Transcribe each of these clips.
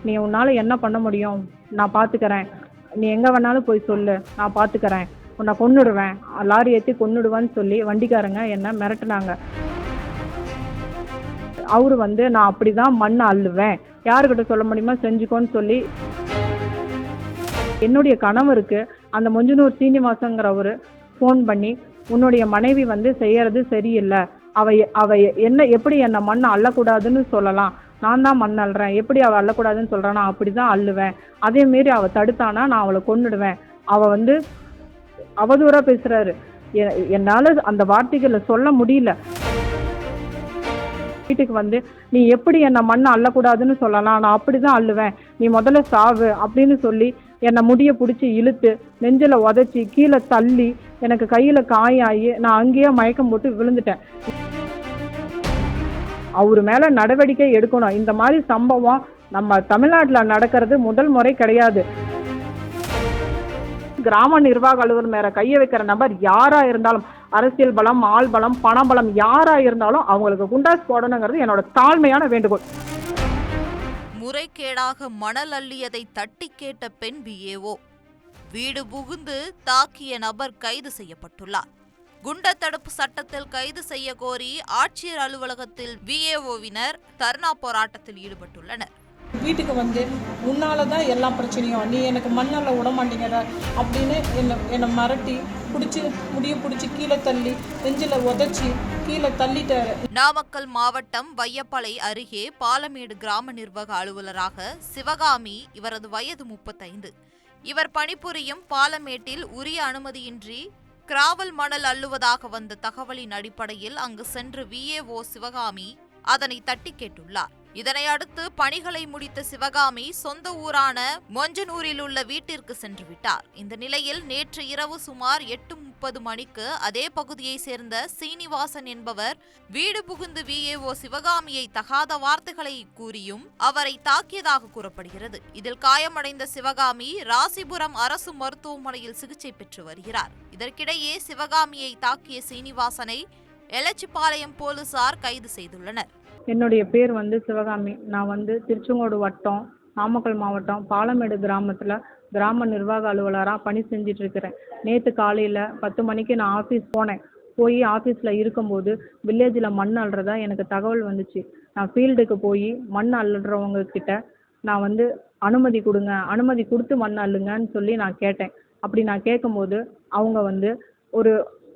நீ உன்னால என்ன பண்ண முடியும்? நான் பார்த்துக்கிறேன். நீ எங்க வேணாலும் போய் சொல்லு. நான் பார்த்துக்கிறேன். உன்னை கொன்னுடுவேன். லாரி ஏத்தி கொன்னுடுவேன்னு சொல்லி வண்டிக்காரங்க என்ன மிரட்டுனாங்க. அவரு வந்து நான் அப்படிதான் மண்ணை அள்ளுவேன். யாருக்கிட்ட சொல்ல முடியுமா செஞ்சுக்கோன்னு சொல்லி என்னுடைய கணவருக்கு அந்த மொஞ்சனூர் சீனிவாசங்கிறவரு ஃபோன் பண்ணி, உன்னுடைய மனைவி வந்து செய்யறது சரியில்லை. அவ அவ என்ன எப்படி என்னை மண்ணை அள்ளக்கூடாதுன்னு சொல்லலாம். நான் தான் மண் அள்ளுறேன். எப்படி அவள் அள்ளக்கூடாதுன்னு சொல்கிறான், நான் அப்படி தான் அள்ளுவேன். அதே மாரி அவள் தடுத்தானா நான் அவளை கொன்னுடுவேன். அவள் வந்து அவதூறாக பேசுகிறாரு. என்னால் அந்த வார்த்தைகளை சொல்ல முடியல. வீட்டுக்கு வந்து நீ எப்படி என்னை மண்ணை அள்ளக்கூடாதுன்னு சொல்லலாம், நான் அப்படி தான் அள்ளுவேன். நீ முதல்ல சாவு அப்படின்னு சொல்லி என்னை முடிய பிடிச்சி இழுத்து நெஞ்சில் உதச்சி கீழே தள்ளி எனக்கு கையில் காயாகி நான் அங்கேயே மயக்கம் போட்டு விழுந்துட்டேன். அவரு மேலே நடவடிக்கை எடுக்கணும். இந்த மாதிரி சம்பவம் நம்ம தமிழ்நாட்டில் நடக்கிறது முதல் முறை கிடையாது. கிராம நிர்வாக அலுவலர் மேல கையை வைக்கிற நபர் யாரா இருந்தாலும், அரசியல் பலம், ஆள் பலம், பணபலம் யாரா இருந்தாலும் அவங்களுக்கு குண்டாஸ் போடணுங்கிறது என்னோட தாழ்மையான வேண்டுகோள். முறைகேடாக மணல் அள்ளியதை தட்டி கேட்ட பெண் விஏஓ. வீடு புகுந்து தாக்கிய நபர் கைது செய்யப்பட்டுள்ளார். குண்டர் தடுப்பு சட்டத்தில் கைது செய்ய கோரி ஆட்சியர் அலுவலகத்தில் விஏஓவினர் தர்ணா போராட்டத்தில் ஈடுபட்டுள்ளனர். வீட்டுக்கு வந்து உன்னால தான் எல்லா பிரச்சனையும், நீ எனக்கு மண்ணால் விட மாட்டேங்கிற அப்படின்னு என்னை மிரட்டி முடிய பிடிச்சி கீழே தள்ளி நெஞ்சில் உதச்சி கீழே தள்ளிட்டாரு. நாமக்கல் மாவட்டம் வையப்பளை அருகே பாலமேடு கிராம நிர்வாக அலுவலராக சிவகாமி. இவரது வயது 35. இவர் பணிபுரியும் பாலமேட்டில் உரிய அனுமதியின்றி கிராவல் மணல் அள்ளுவதாக வந்த தகவலின் அடிப்படையில் அங்கு சென்று விஏஓ சிவகாமி அதனை தட்டி கேட்டுள்ளார். இதனை அடுத்து பணிகளை முடித்த சிவகாமி சொந்த ஊரான மொஞ்சனூரில் உள்ள வீட்டிற்கு சென்று விட்டார். இந்த நிலையில் நேற்று இரவு சுமார் 8:30 மணிக்கு அதே பகுதியை சேர்ந்த சீனிவாசன் என்பவர் வீடு புகுந்து விஏஓ சிவகாமியை தகாத வார்த்தைகளை கூறியும் அவரை தாக்கியதாக கூறப்படுகிறது. இதில் காயமடைந்த சிவகாமி ராசிபுரம் அரசு மருத்துவமனையில் சிகிச்சை பெற்று வருகிறார். இதற்கிடையே சிவகாமியை தாக்கிய சீனிவாசனை எலச்சிபாளையம் போலீசார் கைது செய்துள்ளனர். என்னுடைய பேர் வந்து சிவகாமி. நான் வந்து திருச்செங்கோடு வட்டம், நாமக்கல் மாவட்டம் பாலமேடு கிராமத்தில் கிராம நிர்வாக அலுவலராக பணி செஞ்சிட்டு இருக்கிறேன். நேற்று காலையில் 10 மணிக்கு நான் ஆஃபீஸ் போனேன். போய் ஆஃபீஸில் இருக்கும்போது வில்லேஜில் மண் அள்ளுறதா எனக்கு தகவல் வந்துச்சு. நான் ஃபீல்டுக்கு போய் மண் அள்ளுறவங்க கிட்ட நான் வந்து அனுமதி கொடுங்க, அனுமதி கொடுத்து மண் அள்ளுங்கன்னு சொல்லி நான் கேட்டேன். அப்படி நான் கேட்கும்போது அவங்க வந்து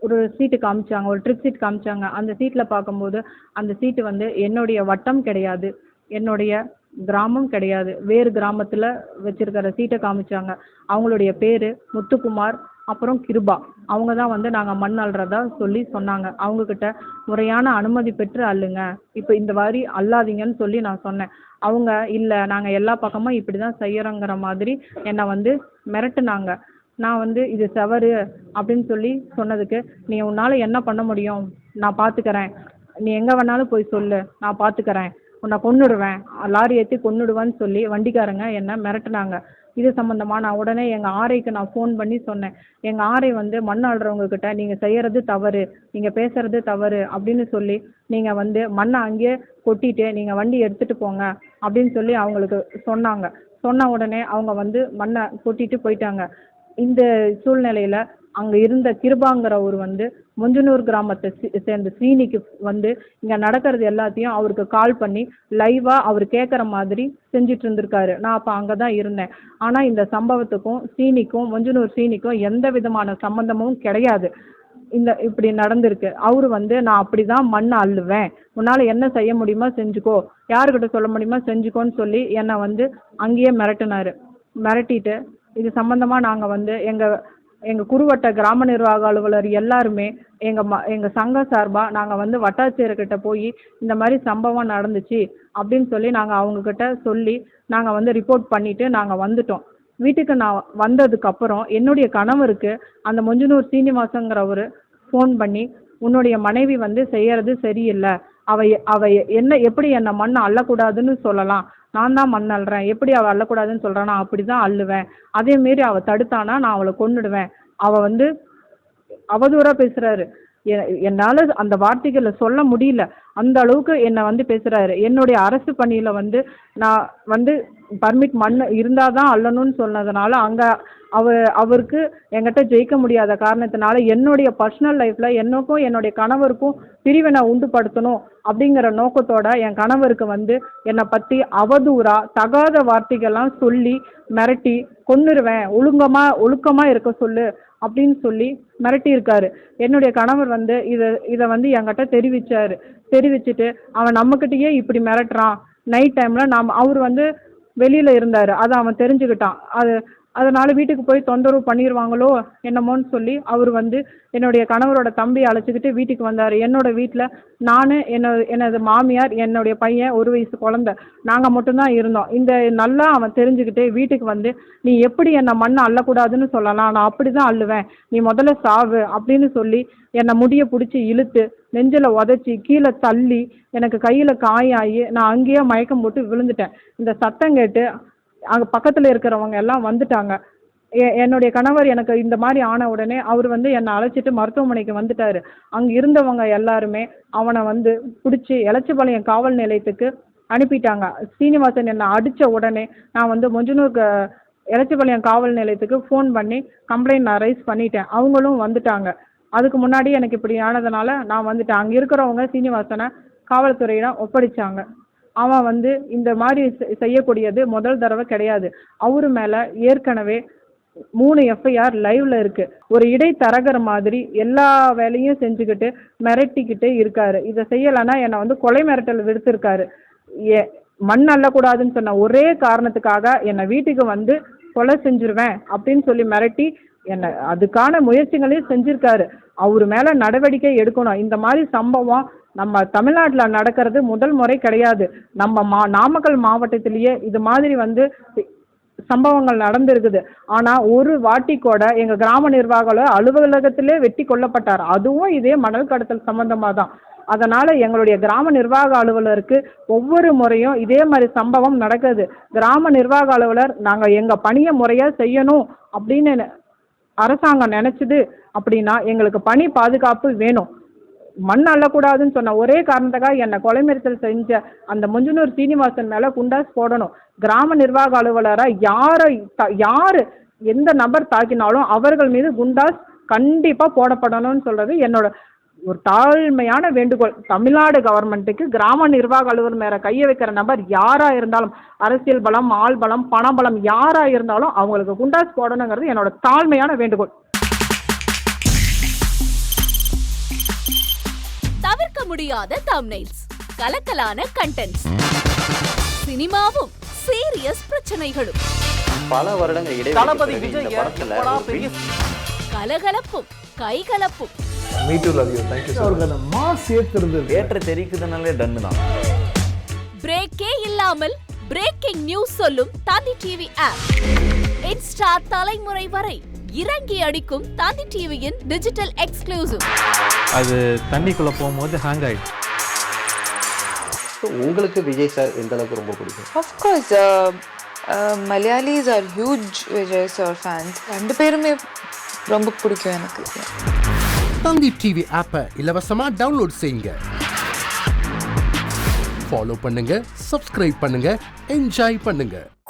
ஒரு சீட்டு காமிச்சாங்க, ஒரு ட்ரிப் சீட் காமிச்சாங்க. அந்த சீட்டில் பார்க்கும்போது அந்த சீட்டு வந்து என்னுடைய வட்டம் கிடையாது, என்னுடைய கிராமம் கிடையாது, வேறு கிராமத்தில் வச்சிருக்கிற சீட்டை காமிச்சாங்க. அவங்களுடைய பேர் முத்துக்குமார், அப்புறம் கிருபா. அவங்க தான் வந்து நாங்கள் மண் அள்ளுறதா சொல்லி சொன்னாங்க. அவங்கக்கிட்ட முறையான அனுமதி பெற்று அள்ளுங்க, இப்போ இந்த மாதிரி அள்ளாதீங்கன்னு சொல்லி நான் சொன்னேன். அவங்க இல்லை, நாங்கள் எல்லா பக்கமும் இப்படி தான் செய்கிறோங்கிற மாதிரி என்னை வந்து மிரட்டுனாங்க. நான் வந்து இது தவறு அப்படின்னு சொல்லி சொன்னதுக்கு, நீ உன்னால் என்ன பண்ண முடியும்? நான் பார்த்துக்கிறேன். நீ எங்கே வேணாலும் போய் சொல்லு. நான் பார்த்துக்கிறேன். உன்னை கொன்னுடுவேன். லாரி ஏற்றி கொன்னுடுவேன்னு சொல்லி வண்டிக்காரங்க என்னை மிரட்டுனாங்க. இது சம்மந்தமாக நான் உடனே எங்கள் ஆர்ஐக்கு நான் ஃபோன் பண்ணி சொன்னேன். எங்கள் ஆர்ஐ வந்து மண் அள்ளுறவங்கக்கிட்ட நீங்கள் செய்கிறது தவறு, நீங்கள் பேசுகிறது தவறு அப்படின்னு சொல்லி நீங்கள் வந்து மண்ணை அங்கேயே கொட்டிட்டு நீங்கள் வண்டி எடுத்துகிட்டு போங்க அப்படின்னு சொல்லி அவங்களுக்கு சொன்னாங்க. சொன்ன உடனே அவங்க வந்து மண்ணை கொட்டிட்டு போயிட்டாங்க. இந்த சூழ்நிலையில் அங்கே இருந்த கிருபாங்கிறவர் வந்து மொஞ்சனூர் கிராமத்தை சேர்ந்த சீனிக்கு வந்து இங்கே நடக்கிறது எல்லாத்தையும் அவருக்கு கால் பண்ணி லைவாக அவர் கேட்குற மாதிரி செஞ்சுட்டு இருந்திருக்காரு. நான் அப்போ அங்கே தான் இருந்தேன். ஆனால் இந்த சம்பவத்துக்கும் சீனிக்கும், மொஞ்சனூர் சீனிக்கும் எந்த விதமான சம்பந்தமும் கிடையாது. இப்படி நடந்திருக்கு. அவரு வந்து நான் அப்படி தான் மண் அள்ளுவேன், உன்னால் என்ன செய்ய முடியுமோ செஞ்சுக்கோ, யாருக்கிட்ட சொல்ல முடியுமோ செஞ்சுக்கோன்னு சொல்லி என்னை வந்து அங்கேயே மிரட்டிட்டு இது சம்மந்தமாக நாங்கள் வந்து எங்கள் குறுவட்ட கிராம நிர்வாக அலுவலர் எல்லாருமே எங்கள் சங்கம் சார்பாக நாங்கள் வந்து வட்டாட்சியர்கிட்ட போய் இந்த மாதிரி சம்பவம் நடந்துச்சு அப்படின்னு சொல்லி நாங்கள் அவங்கக்கிட்ட சொல்லி நாங்கள் வந்து ரிப்போர்ட் பண்ணிவிட்டு நாங்கள் வந்துட்டோம். வீட்டுக்கு நான் வந்ததுக்கப்புறம் என்னுடைய கணவருக்கு அந்த மொஞ்சனூர் சீனிவாசங்கிறவர் ஃபோன் பண்ணி, உன்னுடைய மனைவி வந்து செய்யறது சரியில்லை, அவ என்ன எப்படி என்னை மண்ணை அள்ளக்கூடாதுன்னு சொல்லலாம், நான் தான் மண் அள்ளுறேன், எப்படி அவள் அள்ளக்கூடாதுன்னு சொல்கிறான், நான் அப்படி தான் அள்ளுவேன். அதேமாரி அவள் தடுத்தானா நான் அவளை கொன்னுடுவேன். அவள் வந்து அவதூறாக பேசுகிறாரு. என்னால் அந்த வார்த்தைகளை சொல்ல முடியல. அந்த அளவுக்கு என்னை வந்து பேசுகிறாரு. என்னுடைய அரசு பணியில் வந்து நான் வந்து பர்மிட் மண் இருந்தால் தான் அள்ளணும்னு சொன்னதுனால அங்கே அவருக்கு என்கிட்ட ஜெயிக்க முடியாத காரணத்தினால என்னுடைய பர்சனல் லைஃப்பில் எனக்கும் என்னுடைய கணவருக்கும் பிரிவினை உண்டுபடுத்தணும் அப்படிங்கிற நோக்கத்தோட என் கணவருக்கு வந்து என்னை பற்றி அவதூறா தகாத வார்த்தைகள்லாம் சொல்லி மிரட்டி கொன்னுருவேன், ஒழுக்கமாக இருக்க சொல்லு அப்படின்னு சொல்லி மிரட்டி இருக்காரு. என்னுடைய கணவர் வந்து இதை வந்து என்கிட்ட தெரிவிச்சுட்டு அவன் நம்மக்கிட்டேயே இப்படி மிரட்டுறான். நைட் டைமில் அவர் வந்து வெளியில் இருந்தார், அதை அவன் தெரிஞ்சுக்கிட்டான். அதனால் வீட்டுக்கு போய் தொந்தரவு பண்ணிடுவாங்களோ என்னமோன்னு சொல்லி அவர் வந்து என்னுடைய கணவரோட தம்பியை அழைச்சிக்கிட்டு வீட்டுக்கு வந்தார். என்னோட வீட்டில் நான் எனது மாமியார், என்னுடைய பையன் 1 வயசு குழந்தை, நாங்கள் மட்டும்தான் இருந்தோம். நல்லா அவன் தெரிஞ்சுக்கிட்டு வீட்டுக்கு வந்து நீ எப்படி என்னை மண்ணை அள்ளக்கூடாதுன்னு சொல்லலாம், நான் அப்படி தான் அள்ளுவேன், நீ முதல்ல சாவு அப்படின்னு சொல்லி என்னை முடியை பிடிச்சி இழுத்து நெஞ்சில் உதச்சி கீழே தள்ளி எனக்கு கையில் காயாகி நான் அங்கேயே மயக்கம் போட்டு விழுந்துட்டேன். இந்த சத்தம் கேட்டு அங்கே பக்கத்தில் இருக்கிறவங்க எல்லாம் வந்துட்டாங்க. என்னுடைய கணவர் எனக்கு இந்த மாதிரி ஆன உடனே அவர் வந்து என்னை அழைச்சிட்டு மருத்துவமனைக்கு வந்துட்டார். அங்கே இருந்தவங்க எல்லாருமே அவனை வந்து பிடிச்சி எலச்சிபாளையம் காவல் நிலையத்துக்கு அனுப்பிட்டாங்க. சீனிவாசன் என்னை அடித்த உடனே நான் வந்து மொஞ்சனூர் எலச்சிபாளையம் காவல் நிலையத்துக்கு ஃபோன் பண்ணி கம்ப்ளைண்ட் நான் ரைஸ் பண்ணிட்டேன். அவங்களும் வந்துட்டாங்க. அதுக்கு முன்னாடி எனக்கு இப்படி ஆனதுனால நான் வந்துட்டேன். அங்கே இருக்கிறவங்க சீனிவாசனை காவல்துறையிடம் ஒப்படைச்சாங்க. அவன் வந்து இந்த மாதிரி செய்யக்கூடியது முதல் தடவை கிடையாது. அவரு மேலே ஏற்கனவே 3 எஃப்ஐஆர் லைவ்ல இருக்கு. ஒரு இடைத்தரகர் மாதிரி எல்லா வேலையும் செஞ்சுக்கிட்டு மிரட்டிக்கிட்டு இருக்காரு. இதை செய்யலைன்னா என்னை வந்து கொலை மிரட்டல் விடுத்திருக்காரு. மண் அள்ளக்கூடாதுன்னு சொன்ன ஒரே காரணத்துக்காக என்னை வீட்டுக்கு வந்து கொலை செஞ்சிருவேன் அப்படின்னு சொல்லி மிரட்டி என்னை அதுக்கான முயற்சிகளையும் செஞ்சிருக்காரு. அவர் மேலே நடவடிக்கை எடுக்கணும். இந்த மாதிரி சம்பவம் நம்ம தமிழ்நாட்டில் நடக்கிறது முதல் முறை கிடையாது. நம்ம நாமக்கல் மாவட்டத்திலேயே இது மாதிரி வந்து சம்பவங்கள் நடந்திருக்குது. ஆனால் ஒரு வாட்டி கூட எங்கள் கிராம நிர்வாக அலுவலகத்திலே வெட்டி கொல்லப்பட்டார். அதுவும் இதே மணல் கடத்தல் சம்பந்தமாக தான். அதனால் எங்களுடைய கிராம நிர்வாக அலுவலருக்கு ஒவ்வொரு முறையும் இதே மாதிரி சம்பவம் நடக்குது. கிராம நிர்வாக அலுவலர் நாங்கள் எங்கள் பணியை முறையாக செய்யணும் அப்படின்னு அரசாங்கம் நினச்சிது அப்படின்னா எங்களுக்கு பணி பாதுகாப்பு வேணும். மண் அள்ளக்கூடாதுன்னு சொன்ன ஒரே காரணத்துக்காக என்னை கொலை மிரட்டல் செஞ்ச அந்த மொஞ்சனூர் சீனிவாசன் மேலே குண்டாஸ் போடணும். கிராம நிர்வாக அலுவலராக யார் எந்த நபர் தாக்கினாலும் அவர்கள் மீது குண்டாஸ் கண்டிப்பாக போடப்படணும்னு சொல்கிறது என்னோட ஒரு தாழ்மையான வேண்டுகோள். தமிழ்நாடு கவர்மெண்ட்டுக்கு கிராம நிர்வாக அலுவலர் மேலே கையை வைக்கிற நபர் யாராக இருந்தாலும், அரசியல் பலம், ஆள் பலம், பணபலம் யாராக இருந்தாலும் அவங்களுக்கு குண்டாஸ் போடணுங்கிறது என்னோட தாழ்மையான வேண்டுகோள். தவிர்க்க முடியாத தம்ப்நெயில்ஸ், கலக்கலான கண்டென்ட்ஸ், சினிமாவும் சீரியஸ் பிரச்சனைகளும், பல வருடங்கள் தளபதி இடைவெளி விஜய் கலகலப்பும் கைகலப்பும். Me too love you. Thank you அவருக்கு அந்த மாஸ் ஏத்துறது ஏற்ற தெரிக்குதுனாலே டன் தான். பிரேக்கே இல்லாமல் பிரேக்கிங் நியூஸ் சொல்லும் தந்தி டிவி ஆப். இன்ஸ்டா தலைமுறை வரை இறங்கி அடிக்கும் தந்தி டிவியின் டிஜிட்டல் எக்ஸ்க்ளூசிவ். அது தண்ணிக்குள்ள போகும்போது ஹேங் ஆயிடுச்சு. உங்களுக்கு விஜய் சார் எந்த அளவுக்கு ரொம்ப பிடிக்கும்? Of course, Malayalis are huge Vijay sir fans. ரெண்டு பேருமே ரொம்ப பிடிக்கும் எனக்கு. தந்தி டிவி ஆப்பை இலவசமா டவுன்லோட் செய்யுங்க. ஃபாலோ பண்ணுங்க, சப்ஸ்கிரைப் பண்ணுங்க, என்ஜாய் பண்ணுங்க.